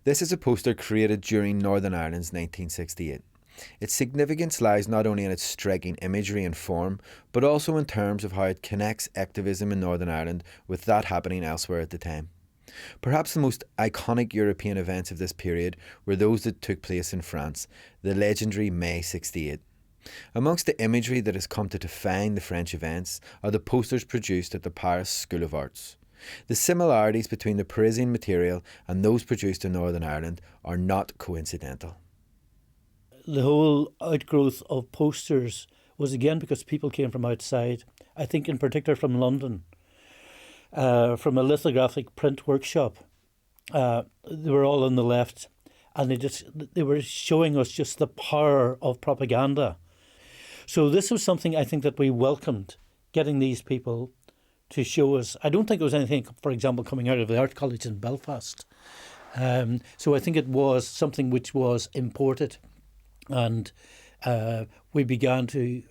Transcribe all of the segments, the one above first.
This is a poster created during Northern Ireland's 1968. Its significance lies not only in its striking imagery and form, but also in terms of how it connects activism in Northern Ireland with that happening elsewhere at the time. Perhaps the most iconic European events of this period were those that took place in France, the legendary May '68. Amongst the imagery that has come to define the French events are the posters produced at the Paris School of Arts. The similarities between the Parisian material and those produced in Northern Ireland are not coincidental. The whole outgrowth of posters was again because people came from outside, I think in particular from London, from a lithographic print workshop. They were all on the left, and they were showing us just the power of propaganda. So this was something I think that we welcomed, getting these people to show us. I don't think there was anything, for example, coming out of the Art College in Belfast. So I think it was something which was imported. And we began to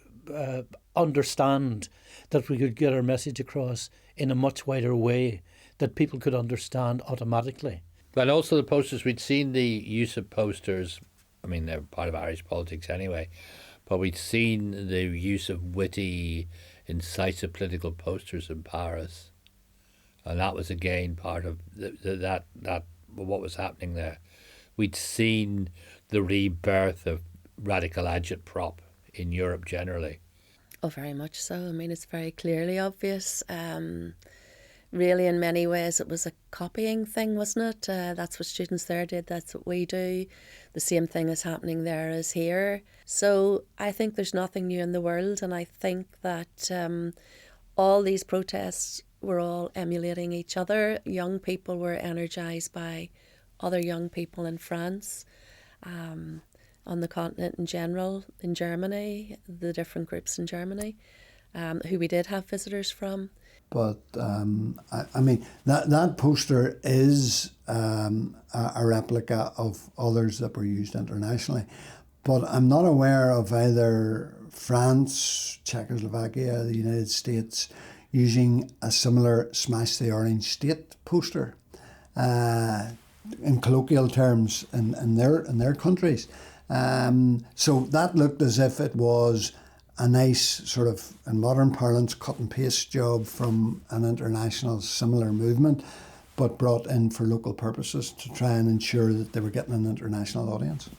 understand that we could get our message across in a much wider way that people could understand automatically. And also the posters, we'd seen the use of posters, I mean, they're part of Irish politics anyway, but we'd seen the use of witty, incisive political posters in Paris. And that was again part of that what was happening there. We'd seen the rebirth of radical agitprop in Europe generally. Oh, very much so. I mean, it's very clearly obvious. Really, in many ways, it was a copying thing, wasn't it? That's what students there did. That's what we do. The same thing is happening there as here. So I think there's nothing new in the world. And I think that all these protests were all emulating each other. Young people were energised by other young people in France, on the continent in general, in Germany, the different groups in Germany, who we did have visitors from. But I mean, that poster is a replica of others that were used internationally. But I'm not aware of either France, Czechoslovakia, the United States using a similar Smash the Orange State poster in colloquial terms in their countries. So that looked as if it was a nice sort of, in modern parlance, cut and paste job from an international similar movement, but brought in for local purposes to try and ensure that they were getting an international audience.